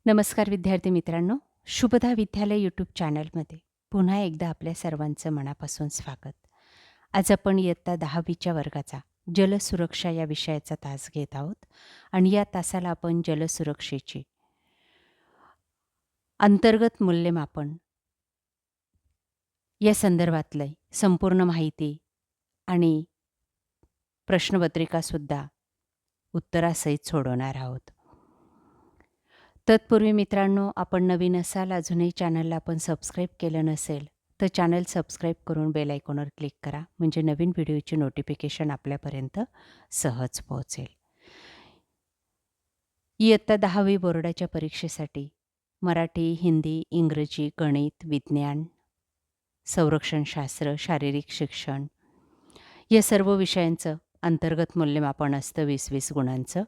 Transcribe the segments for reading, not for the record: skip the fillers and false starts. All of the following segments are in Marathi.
नमस्कार विद्यार्थी मित्रांनो, शुभदा विद्यालय यूट्यूब चॅनलमध्ये पुन्हा एकदा आपल्या सर्वांचं मनापासून स्वागत. आज आपण इयत्ता 10वीच्या वर्गाचा जलसुरक्षा या विषयाचा तास घेत आहोत आणि या तासाला आपण जलसुरक्षेची अंतर्गत मूल्यमापन या संदर्भातलं संपूर्ण माहिती आणि प्रश्नपत्रिकासुद्धा उत्तरासहित सोडवणार आहोत. तत्पूर्वी मित्रांनो, आपण नवीन असाल, अजूनही चॅनलला आपण सबस्क्राईब केलं नसेल तर चॅनल सबस्क्राईब करून बेल आयकॉनवर क्लिक करा, म्हणजे नवीन व्हिडिओची नोटिफिकेशन आपल्यापर्यंत सहज पोहोचेल. इयत्ता 10वी बोर्डाच्या परीक्षेसाठी मराठी, हिंदी, इंग्रजी, गणित, विज्ञान, संरक्षणशास्त्र, शारीरिक शिक्षण या सर्व विषयांचं अंतर्गत मूल्यमापन असतं 20-20 गुणांचं.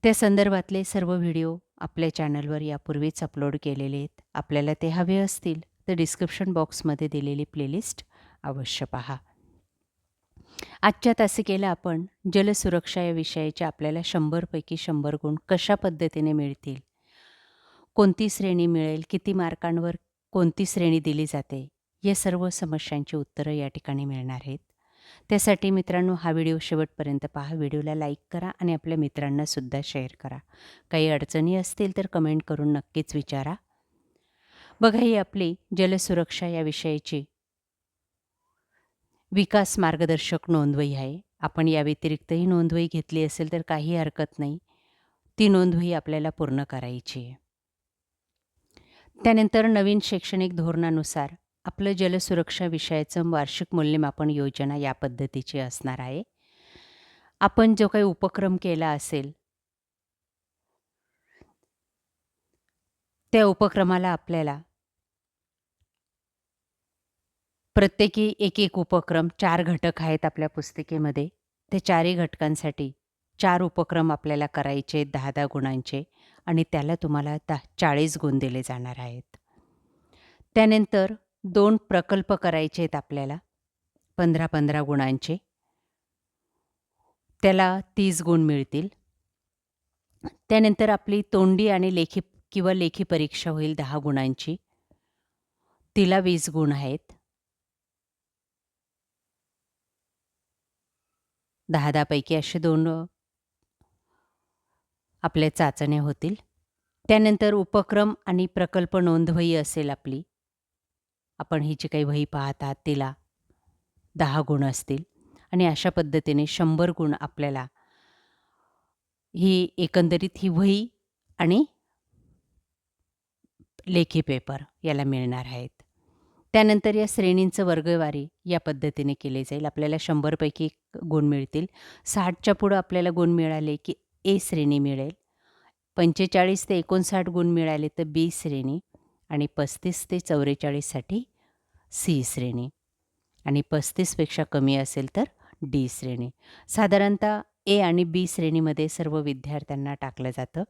त्या संदर्भातले सर्व व्हिडिओ आपल्या चॅनलवर यापूर्वीच अपलोड केलेले आहेत. आपल्याला ते हवे असतील तर डिस्क्रिप्शन बॉक्समध्ये दिलेली प्लेलिस्ट अवश्य पहा. आजच्या तासिकेला आपण जलसुरक्षा या विषयाचे आपल्याला 100 पैकी 100 गुण कशा पद्धतीने मिळतील, कोणती श्रेणी मिळेल, किती मार्कांवर कोणती श्रेणी दिली जाते, या सर्व समस्यांची उत्तरं या ठिकाणी मिळणार आहेत. त्यासाठी मित्रांनो, हा व्हिडिओ शेवटपर्यंत पहा. व्हिडिओला लाईक करा आणि आपल्या मित्रांनासुद्धा शेअर करा. काही अडचणी असतील तर कमेंट करून नक्कीच विचारा. बघा, ही आपली जलसुरक्षा या विषयाची विकास मार्गदर्शक नोंदवही आहे. आपण या व्यतिरिक्तही नोंदवही घेतली असेल तर काही हरकत नाही. ती नोंदवही आपल्याला पूर्ण करायची आहे. त्यानंतर नवीन शैक्षणिक धोरणानुसार आपलं जलसुरक्षा विषयाचं वार्षिक मूल्यमापन योजना या पद्धतीची असणार आहे. आपण जो काही उपक्रम केला असेल त्या उपक्रमाला आपल्याला प्रत्येकी एक उपक्रम 4 घटक आहेत आपल्या पुस्तिकेमध्ये. त्या 4ही घटकांसाठी 4 उपक्रम आपल्याला करायचे आहेत 10-10 गुणांचे, आणि त्याला तुम्हाला 40 गुण दिले जाणार आहेत. त्यानंतर 2 प्रकल्प करायचे आहेत आपल्याला 15-15 गुणांचे, त्याला 30 गुण मिळतील. त्यानंतर आपली तोंडी आणि लेखी किंवा लेखी परीक्षा होईल 10 गुणांची, तिला 20 गुण आहेत. 10-10 पैकी असे 2 आपल्या चाचण्या होतील. त्यानंतर उपक्रम आणि प्रकल्प नोंदवही असेल आपली. आपण ही जी काही वही पाहत आहात तिला 10 गुण असतील, आणि अशा पद्धतीने 100 गुण आपल्याला ही एकंदरीत ही वही आणि लेखी पेपर याला मिळणार आहेत. त्यानंतर या श्रेणींचं वर्गवारी या पद्धतीने केले जाईल. आपल्याला 100 पैकी गुण मिळतील. 60च्या पुढं आपल्याला गुण मिळाले की ए श्रेणी मिळेल. 45 ते 59 गुण मिळाले तर बी श्रेणी, आणि 35 ते 44साठी सी श्रेणी, आणि 35पेक्षा कमी असेल तर डी श्रेणी. साधारणतः ए आणि बी श्रेणीमध्ये सर्व विद्यार्थ्यांना टाकलं जातं.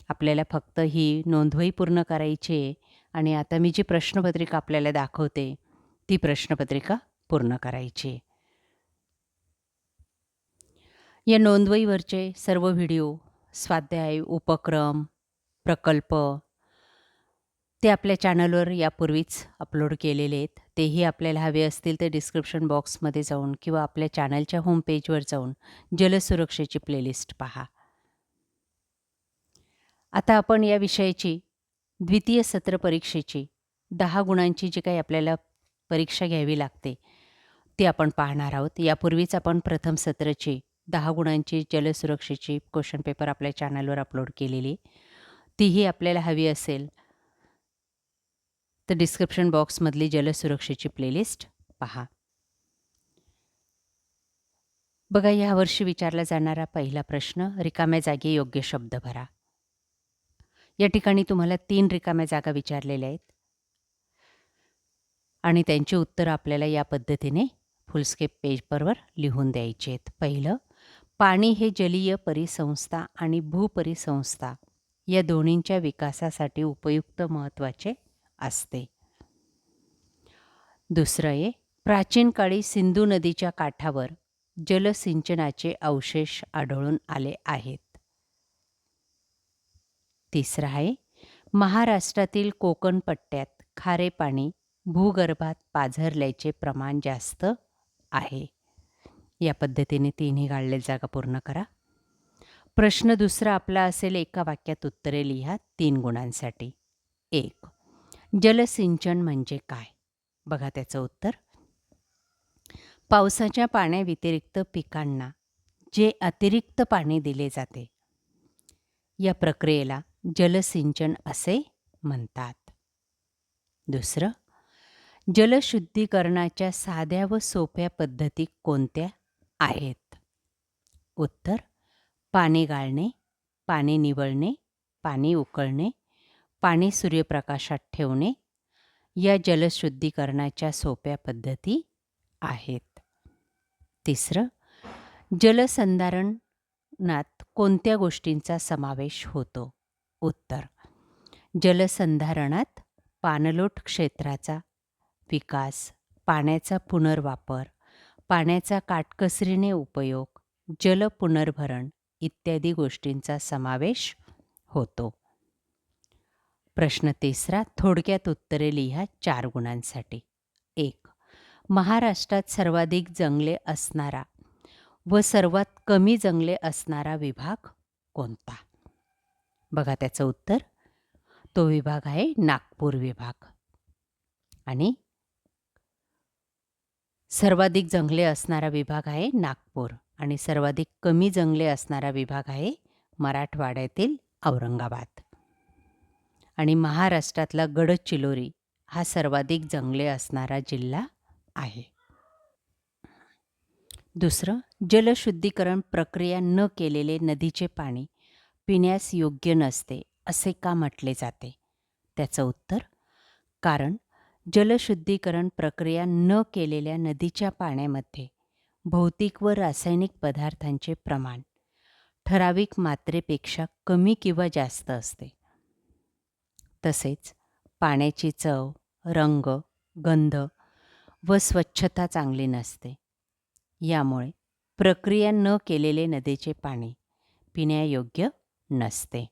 आपल्याला फक्त ही नोंदवही पूर्ण करायची आहे, आणि आता मी जी प्रश्नपत्रिका आपल्याला दाखवते ती प्रश्नपत्रिका पूर्ण करायची आहे. या नोंदवहीवरचे सर्व व्हिडिओ, स्वाध्याय, उपक्रम, प्रकल्प ते आपल्या चॅनलवर यापूर्वीच अपलोड केलेले आहेत. तेही आपल्याला हवे असतील तर डिस्क्रिप्शन बॉक्समध्ये जाऊन किंवा आपल्या चॅनलच्या होम पेजवर जाऊन जलसुरक्षेची प्लेलिस्ट पहा. आता आपण या विषयाची द्वितीय सत्र परीक्षेची 10 गुणांची जी काही आपल्याला परीक्षा घ्यावी लागते ती आपण पाहणार आहोत. यापूर्वीच आपण प्रथम सत्राची 10 गुणांची जलसुरक्षेची क्वेश्चन पेपर आपल्या चॅनलवर अपलोड केलेली. तीही आपल्याला हवी असेल तर डिस्क्रिप्शन बॉक्समधली जलसुरक्षेची प्लेलिस्ट पहा. बघा, यावर्षी विचारला जाणारा पहिला प्रश्न, रिकाम्या जागी योग्य शब्द भरा. या ठिकाणी तुम्हाला 3 रिकाम्या जागा विचारलेल्या आहेत, आणि त्यांची उत्तरं आपल्याला या पद्धतीने फुलस्केप पेपरवर लिहून द्यायची आहेत. पहिलं, पाणी हे जलीय परिसंस्था आणि भूपरिसंस्था या दोन्हींच्या विकासासाठी उपयुक्त महत्त्वाचे असते. दुसरं आहे, प्राचीन काळी सिंधू नदीच्या काठावर जलसिंचनाचे अवशेष आढळून आले आहेत. तिसरा आहे महाराष्ट्रातील कोकण पट्ट्यात खारे पाणी भूगर्भात पाझरल्याचे प्रमाण जास्त आहे. या पद्धतीने तिन्ही गाळलेल्या जागा पूर्ण करा. प्रश्न दुसरा आपला असेल एका वाक्यात उत्तरे लिहा 3 गुणांसाठी. 1. जलसिंचन म्हणजे काय? बघा त्याचं उत्तर. पावसाच्या पाण्याव्यतिरिक्त पिकांना जे अतिरिक्त पाणी दिले जाते या प्रक्रियेला जलसिंचन असे म्हणतात. दुसरं, जलशुद्धीकरणाच्या साध्या व सोप्या पद्धती कोणत्या आहेत? उत्तर, पाणी गाळणे, पाणी निवळणे, पाणी उकळणे, पाणी सूर्यप्रकाशात ठेवणे या जलशुद्धीकरणाच्या सोप्या पद्धती आहेत. तिसरं, जलसंधारणात कोणत्या गोष्टींचा समावेश होतो? उत्तर, जलसंधारणात पाणलोट क्षेत्राचा विकास, पाण्याचा पुनर्वापर, पाण्याचा काटकसरीने उपयोग, जल पुनर्भरण इत्यादी गोष्टींचा समावेश होतो. प्रश्न तिसरा, थोडक्यात उत्तरे लिहा 4 गुणांसाठी. 1. महाराष्ट्रात सर्वाधिक जंगले असणारा व सर्वात कमी जंगले असणारा विभाग कोणता? बघा त्याचं उत्तर. तो विभाग आहे नागपूर विभाग. आणि सर्वाधिक जंगले असणारा विभाग आहे नागपूर आणि सर्वाधिक कमी जंगले असणारा विभाग आहे मराठवाड्यातील औरंगाबाद. आणि महाराष्ट्रातला गडचिरोली हा सर्वाधिक जंगले असणारा जिल्हा आहे. दुसरं, जलशुद्धीकरण प्रक्रिया न केलेले नदीचे पाणी पिण्यास योग्य नसते असे का म्हटले जाते? त्याचं उत्तर, कारण जलशुद्धीकरण प्रक्रिया न केलेल्या नदीच्या पाण्यामध्ये भौतिक व रासायनिक पदार्थांचे प्रमाण ठराविक मात्रेपेक्षा कमी किंवा जास्त असते. तसेच पाण्याची चव, रंग, गंध व स्वच्छता चांगली नसते. यामुळे प्रक्रिया न केलेले नदीचे पाणी पिण्यायोग्य नसते.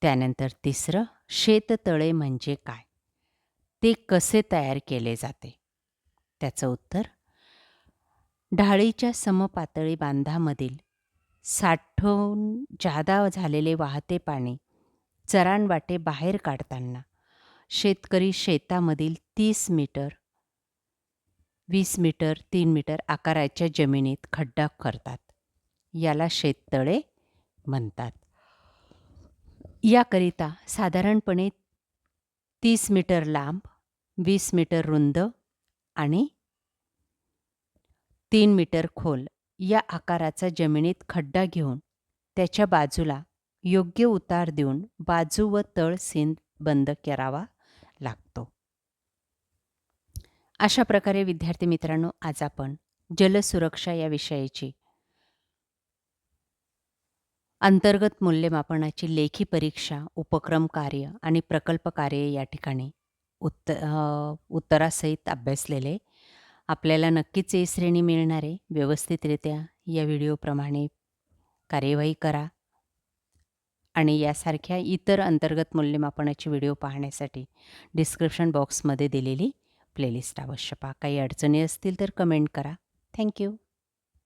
त्यानंतर तिसरं, शेततळे म्हणजे काय? ते कसे तयार केले जाते? त्याचं उत्तर, ढाळीच्या समपातळी बांधामधील साठवून जादा झालेले वाहते पाणी चराणवाटे बाहेर काढताना शेतकरी शेतामधील 30 मीटर, 20 मीटर, 3 मीटर आकाराच्या जमिनीत खड्डा करतात. याला शेततळे म्हणतात. याकरिता साधारणपणे 30 मीटर लांब, 20 मीटर रुंद आणि 3 मीटर खोल या आकाराचा जमिनीत खड्डा घेऊन त्याच्या बाजूला योग्य उतार देऊन बाजू व तळ सीन बंद करावा लागतो. अशा प्रकारे विद्यार्थी मित्रांनो, आज आपण जलसुरक्षा या विषयाची अंतर्गत मूल्यमापनाची लेखी परीक्षा, उपक्रम कार्य आणि प्रकल्प कार्य या ठिकाणी उत्तरासहित अभ्यासलेले. आपल्याला नक्कीच ए श्रेणी मिळणार आहे. व्यवस्थितरित्या या व्हिडिओप्रमाणे कार्यवाही करा आणि यासारख्या इतर अंतर्गत मूल्यमापनाची व्हिडिओ पाहण्यासाठी डिस्क्रिप्शन बॉक्समध्ये दिलेली प्लेलिस्ट अवश्य पहा. काही अडचणी असतील तर कमेंट करा. थँक्यू.